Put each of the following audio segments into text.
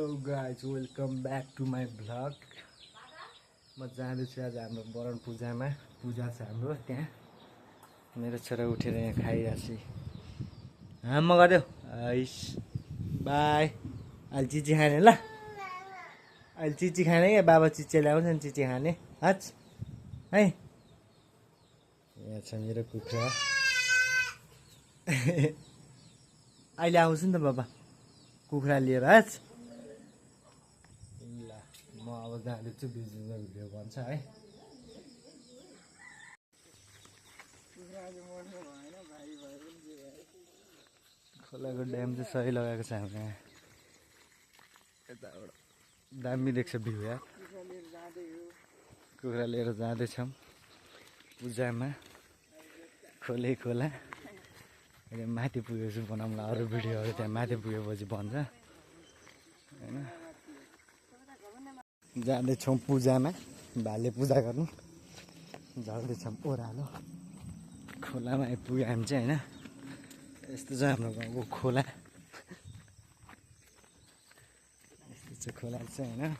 Hello guys welcome back to my vlog. म जाँदैछु आज हाम्रो वरण पूजामा। पूजा छ हाम्रो त्यहाँ। मेरो छोरा उठेर यहाँ खाइरहेको छु। म गरिदेऊ आइस बाई। अहिले चिची खाने ल, अहिले चिची खाने क्या। बाबा चिची ल्याउँछ नि चिची खाने। हस् है। यहाँ छ मेरो कुखुरा। अहिले आउँछु नि त बाबा कुखुरा लिएर। हस् ल म अब जाँदैछु। बिजुलीमा भिडियो बन्छ है। खोलाको ड्याम चाहिँ सही लगाएको छ हाम्रो यहाँ। यताबाट दामी देख्छ भ्यू यार। कुखुरा लिएर जाँदैछौँ पूजामा। खोले खोला अहिले माथि पुगेपछि बनाउँला अरू भिडियोहरू। त्यहाँ माथि पुगेपछि बन्छ होइन। जाँदैछौँ पूजामा, भाले पूजा गर्नु। झर्दैछौँ ओह्रालो खोलामा आइपुग्यो हामी चाहिँ होइन। यस्तो छ हाम्रो गाउँको खोला। यस्तो चाहिँ खोला चाहिँ होइन।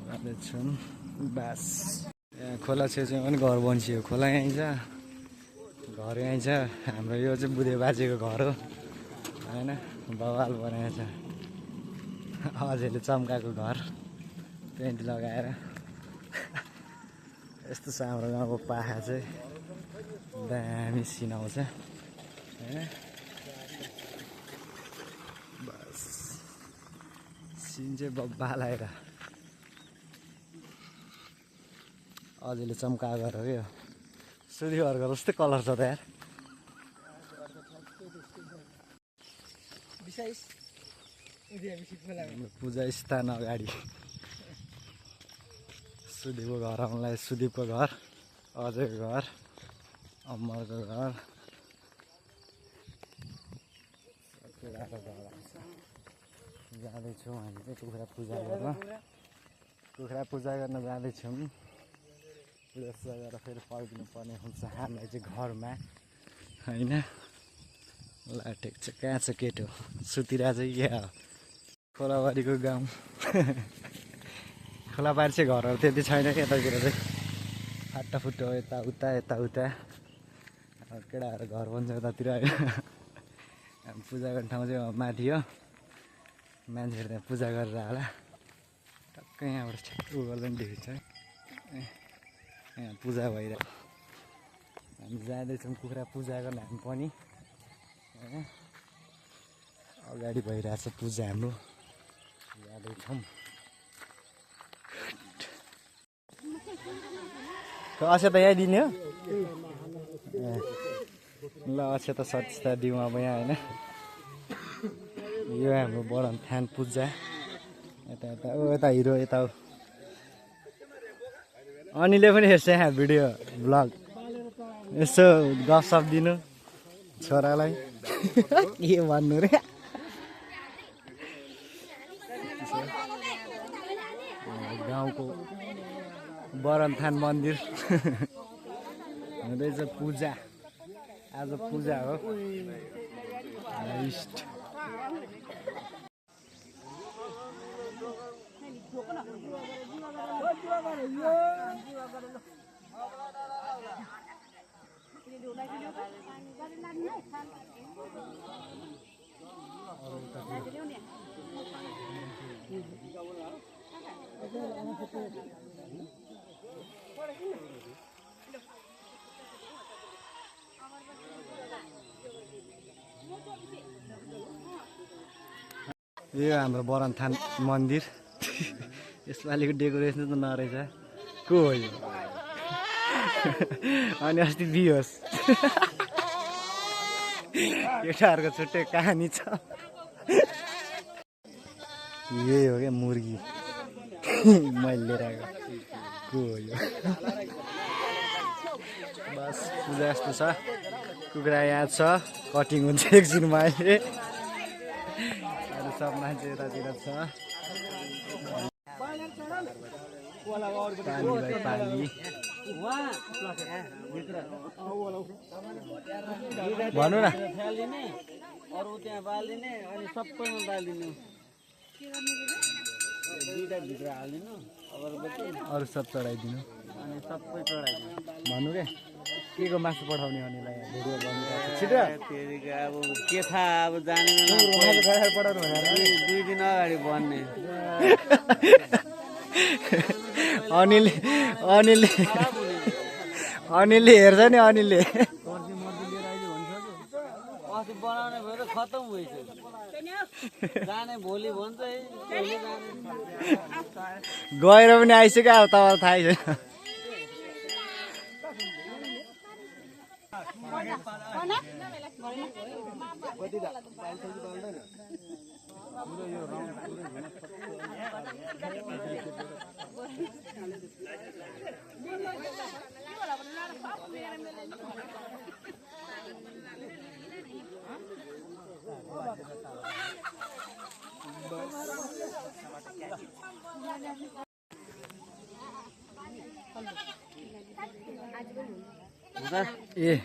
जाँदैछौँ बास। यहाँ खोला छेउछाउ पनि घर बन्सियो। खोला यहीँ छ, घर यहीँ छ। हाम्रो यो चाहिँ बुढे बाजेको घर हो होइन। बवाल बनाएको छ। अझैले चम्काएको घर पेन्ट लगाएर। यस्तो छ हाम्रो गाउँको पाखा चाहिँ। दामी सिन आउँछ होइन। बस सिन चाहिँ बब्बा लगाएर अझैले चम्काएको घर हो क्या। सुधी घरको जस्तै कलर छ त यार। पूजा स्थान अगाडि सुदीपको घर आउनुलाई। सुदीपको घर, अजयको घर, अमरको घर, केटाको घर आउँछ। जाँदैछौँ हामी चाहिँ कुखुरा पूजा गर्न। कुखुरा पूजा गर्न जाँदैछौँ। पूजा सुजा गरेर फेरि फर्किनु पर्ने हुन्छ हामीलाई चाहिँ घरमा होइन। ल ठिक छ। कहाँ छ केटो? सुतिरहेको छ क्या? खोलाबारीको गाउँ। खोलाबारी चाहिँ घरहरू त्यति छैन क्या यतातिर चाहिँ। फाटाफुट्टो यताउता यताउता। अब केटाहरू घर बन्छ यतातिर होइन। पूजा गर्ने ठाउँ चाहिँ माथि हो। मान्छेहरू त्यहाँ पूजा गरेर होला। टक्कै यहाँबाट छ्याक्क गर्दा पनि देखिन्छ है। यहाँ पूजा भइरहेको। हामी जाँदैछौँ कुखुरा पूजा गर्न हामी पनि होइन। अगाडि भइरहेछ पूजा हाम्रो। जाँदैछौँ। अक्षता यहीँ दिने हो? ल अक्षता सटिस्ता दिउँ अब यहाँ होइन। यो हाम्रो वरण थान पूजा। यता यता ओ यता हिरो यता हो। अनिले पनि हेर्छ यहाँ भिडियो भ्लग। यसो गफसफ दिनु छोरालाई। के भन्नु रे। गाउँको वरणथान मन्दिर हुँदैछ पूजा। आज पूजा हो। यो हाम्रो वरणथान मन्दिर। यसपालिको डेकोरेसन त नरहेछ। को हो यो? अनि अस्ति बिहोस्। केटाहरूको छुट्टै कहानी छ। यही हो क्या मुर्गी। मैले लिएर आएको। को हो यो? बस पूजा यस्तो छ। कुखुरा यहाँ छ। कटिङ हुन्छ एकछिनमा अहिले। अरू सब मान्छे यतातिर छ। पानी भाइ पानी। भन्नु न फालिदिने अरू त्यहाँ बालिदिने अनि सबैमा बालिदिनु दुईटा भित्र हालिदिनु अगरबत्ती अरू सब चढाइदिनु अनि सबै चढाइदिनु भन्नु के को मासु पठाउने अनिलाई भिडियो गर्नु छिटो फेरि अब के थाहा अब जानेन मासु खाएर पठाउनु भनेर 2 दिन अगाडि भन्ने अनिलले हेर्छ नि अनिलले अस्ति बनाउने भएर खतम भइसक्यो जाने भोलि भन्छ है कहिले जाने गएर पनि आइसक्यो अब तपाईँलाई थाहै छैन ए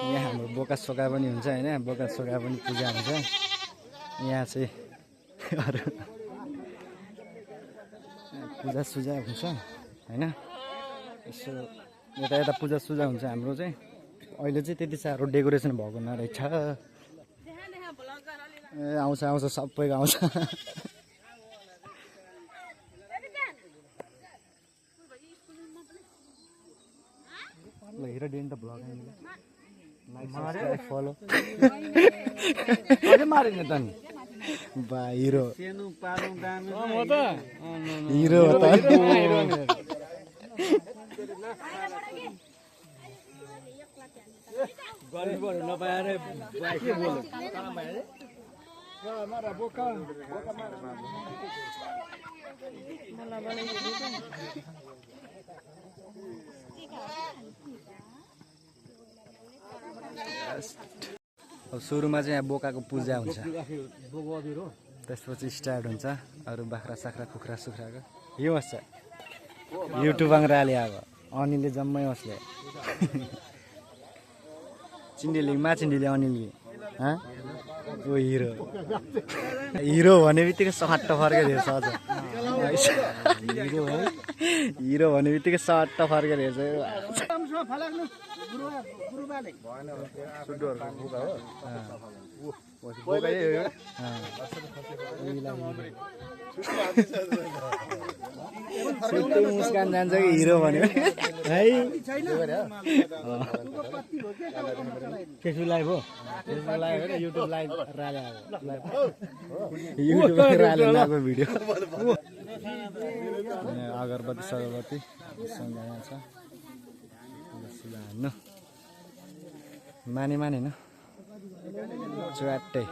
यहाँ हाम्रो बोका सोका पनि हुन्छ होइन बोका सोका पनि पूजा हुन्छ यहाँ चाहिँ अरू पूजा सुजा हुन्छ होइन यसो यता यता पूजा सुजा हुन्छ हाम्रो चाहिँ अहिले चाहिँ त्यति साह्रो डेकोरेसन भएको नरहेछ ए आउँछ आउँछ सबैको आउँछ ल हिरो डेन त ब्लग लाइक सब्सक्राइब फलो अझै मारिने त नि बा हिरो सेनु पारौँ दामी म त हिरो हो त गर्नु पर्यो नपाएर के बोल्यो अब सुरुमा चाहिँ यहाँ बोकाको पूजा हुन्छ त्यसपछि स्टार्ट हुन्छ अरू बाख्रा साख्रा कुखुरा सुख्राको यो बस्छ युट्युब आङ्ग्राले अब अनिलले जम्मै बस्ले चिन्डेली माचिन्डीले अनिलले ओ हिरो हिरो भने बित्तिकै सट्ट फर्केर हेर्छ अझ हिरो भने बित्तिकै सट्ट फर्केर हेर्छ मुस्कान जान्छ कि हिरो भन्यो है फेसबुक लाइभ हो फेसबुक लाइभ होइन युट्युब लाइभ राले युट्युब राले लगाएको भिडियो अगरबत्ती सगरबत्ती सँग छ हान्नु माने न च्वाट्टै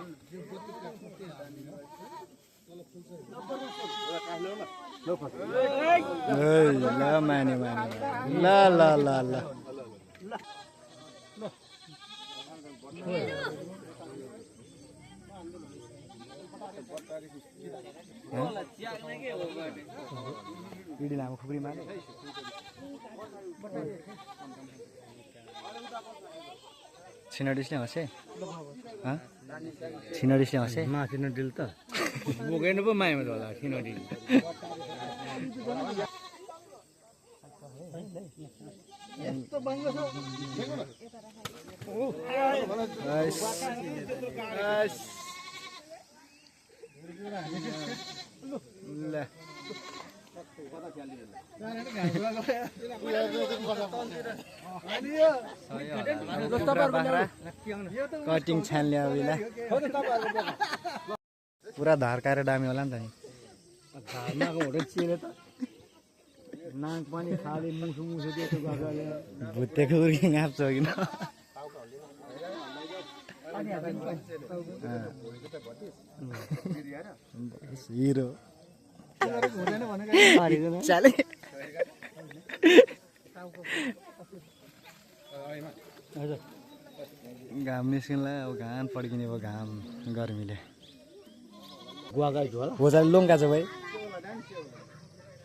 ल माने ल ल ल ल पिडी लामो खुकुरी माने छिनडिसले हँसे छिनडिसले हँसे माथि नडिल त बोकेन पो माइमा होला छिनडिल ल कटिङ छान ल्याउला पुरा धर्काएर डामी होला नि त नि नाक पनि खाली मुसु मुसु दिएको गफले भुतेको उर्की गाप्छ किन हिरो चाले घाम निस्किनलाई अब घाम पड्किने भयो घाम गर्मीले भोजाले लोङ्गा छ भाइ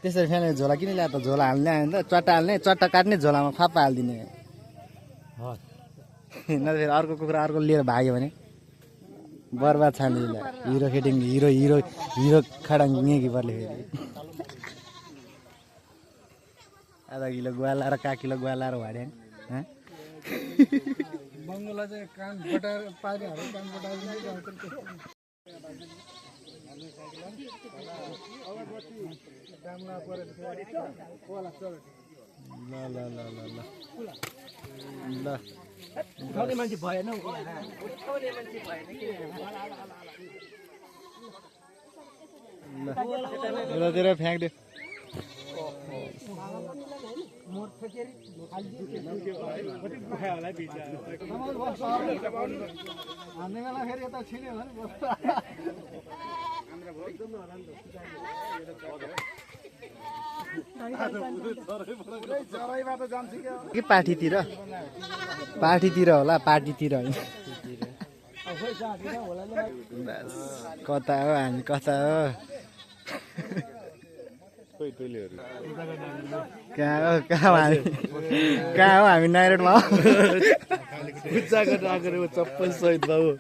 त्यसरी फ्याने झोला किन ल्याए त झोला हाल्ने आयो नि त चट्टा हाल्ने चट्टा काट्ने झोलामा फापा हालिदिने नभए अर्को कुखुरा अर्को लिएर भाग्यो भने बर्बाद छ नि हिरो खेटिङ हिरो हिरो हिरो खडाङ कि पर्ले फेरि आधा किलो गुवा लाएर का किलो गुवा लाएर भाड्यो नि बङ्गला चाहिँ कान बटाएर पारेहरू कान बटाएर ल उठाउने मान्छे भएन उतातिर फ्याँक्दियो हान्ने बेला फेरि यता छिन्यो भने कि पार्टीतिर पार्टीतिर होला पार्टीतिर होइन कता हो हामी कता हो कहाँ हो हामी नाइरोडमा हो चप्पल सहित बाबु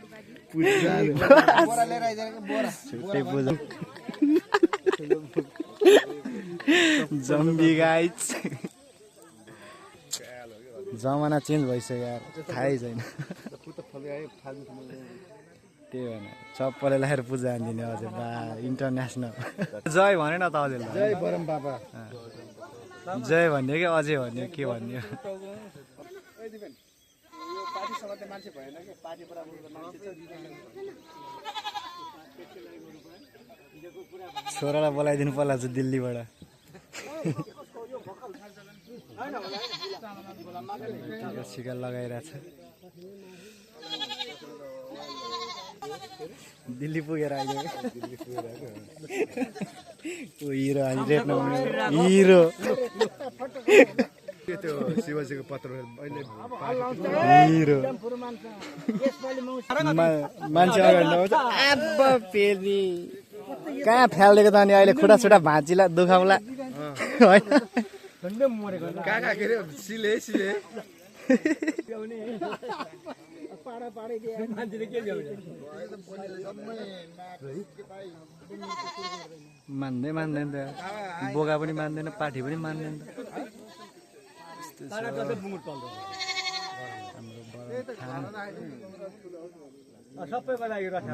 छुट्टै पूजा जम्बी गाइज जमाना चेन्ज भइसक्यो यार थाहै छैन त्यही भएन चप्पलले लगाएर पूजा हानिदिने हजुर बा इन्टरनेसनल जय भने न त हजुर जय बरम बाबा जय भन्यो कि अझै भन्यो के भन्यो छोरालाई बोलाइदिनु पर्ला चाहिँ दिल्लीबाट सिका लगाइरहेछ दिल्ली पुगेर आइदियो हिरो हामी रेट्न हिरो त्यो शिवजीको पत्र अहिले हिरो मान्छे अगाडि नआउँछ अब फेरि कहाँ फ्यालिदिएको त अनि अहिले खुट्टा छुट्टा भाँचिला दुखाउला कहाँ के अरे सिले सिले मान्दै मान्दैन त बोका पनि मान्दैन पाठी पनि मान्दैन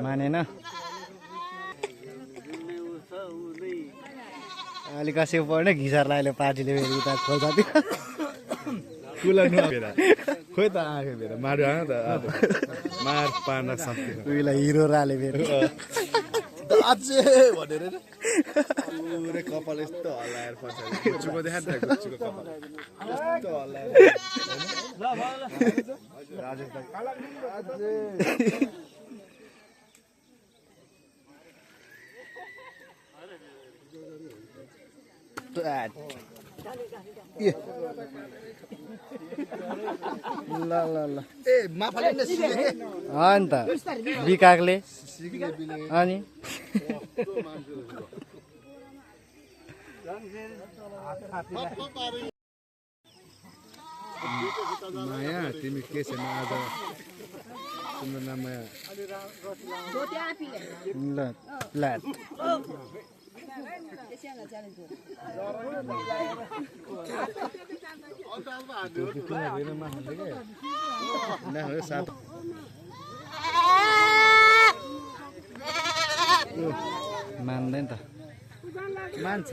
मानेन अलिक कसेको पर्ने घिसार लाग्यो पार्टीले फेरि उता खोज्दा खोइ त आएको फेरि मार्यो त मार पार्न सक्दैन उहीलाई हिरो राले फेरि अझै भनेर पुरै कपाल यस्तो हल्लाएर पछाडि गुच्चुको देखा नि त गुच्चुको कपाल यस्तो हल्लाएर राजेश दाइ ल ल ल ए माफाले नि सिके अनि त बिकाकले अनि माया तिमी के छैन आज तिम्रो नाम माया ल फ्ल्याट साथ मान्दैन त मान्छ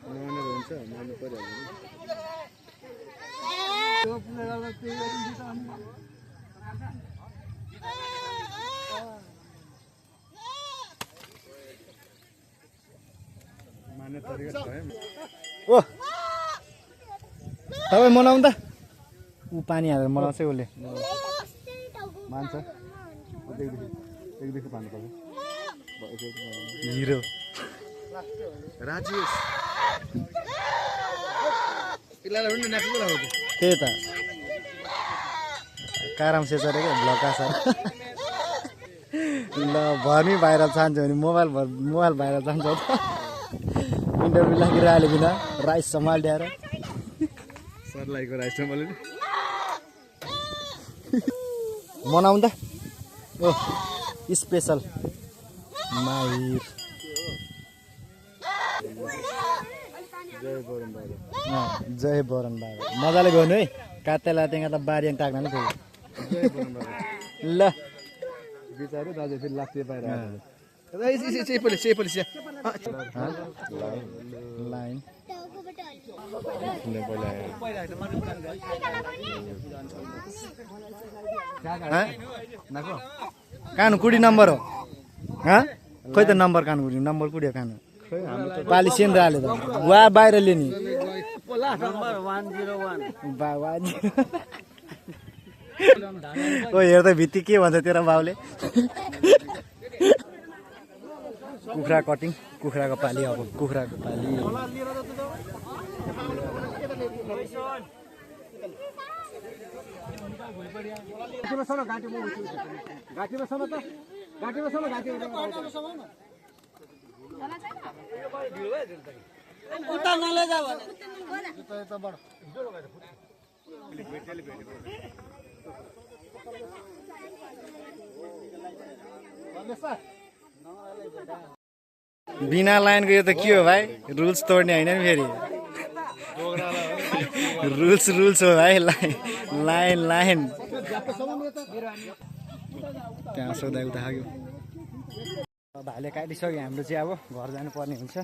नमानेर हुन्छ मान्नु परिहाल्छ मान्ने तरिका छ है ओ तपाईँ मनाउनु त ऊ पानी हालेर मनाउँछ उसले मान्छ एकदेखि पार्नुपर्छ हिरो राजेश त्यही त काराम सेचरे क्या भ्लका छ ल भर्मी भाइरल चाहन्छ भने मोबाइल भाइरल चाहन्छ इन्टरभ्यू लागिरहेको बिना राइस सम्हाल ल्याएर सरलाईको राइस मैले मनाउँदा ओ स्पेसल माहिर जय बरन बाबा मजाले गर्नु है कातेला त्यहाँ त बारियाङ ताक्न नि फेरि ल बिचारो दाजु फेरि लाग्थ्यो बाहिर लाइन कानु कुडी नम्बर हो खोइ त नम्बर कानु कुडी नम्बर कुडी हो कानु पाली सेन राले त वा बाहिर लिने नम्बर 101 ओ हेर्दा भित्ति के भन्छ तेरो बाउले कुखुरा कटिङ कुखुराको पाली अब कुखुराको पाली उता नलैजा भने बिना लाइनको यो त के हो भाइ रुल्स तोड्ने होइन नि फेरि रुल्स हो भाइ लाइन लाइन त्यहाँ सौदा उता खायो भाइले काटिसक्यो हाम्रो चाहिँ अब घर जानुपर्ने हुन्छ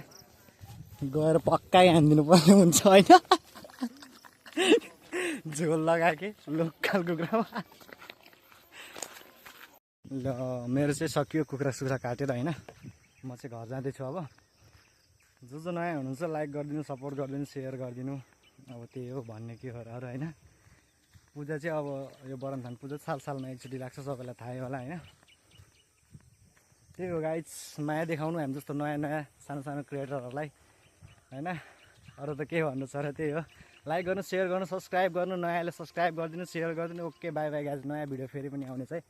गएर पक्का हानिदिनु पर्ने हुन्छ होइन झोल लगाएकै लोकल कुखुरामा ल मेरो चाहिँ सकियो कुखुरा सुखुरा काटेर होइन म चाहिँ घर जाँदैछु अब जो नयाँ हुनुहुन्छ लाइक गरिदिनु सपोर्ट गरिदिनु सेयर गरिदिनु अब त्यही हो भन्ने के हो र होइन पूजा चाहिँ अब यो बरमथान पूजा सालमा एकचोटि लाग्छ सबैलाई थाहै होला होइन त्यही हो गाइज माया देखाउनु हामी जस्तो नयाँ सानो सानो क्रिएटरहरूलाई होइन अरू त के भन्नु छ र त्यही हो लाइक गर्नु सेयर गर्नु सब्सक्राइब गर्नु नयाँले सब्सक्राइब गरिदिनु सेयर गरिदिनु ओके बाई बाई गाइज नयाँ भिडियो फेरि पनि आउने चाहिँ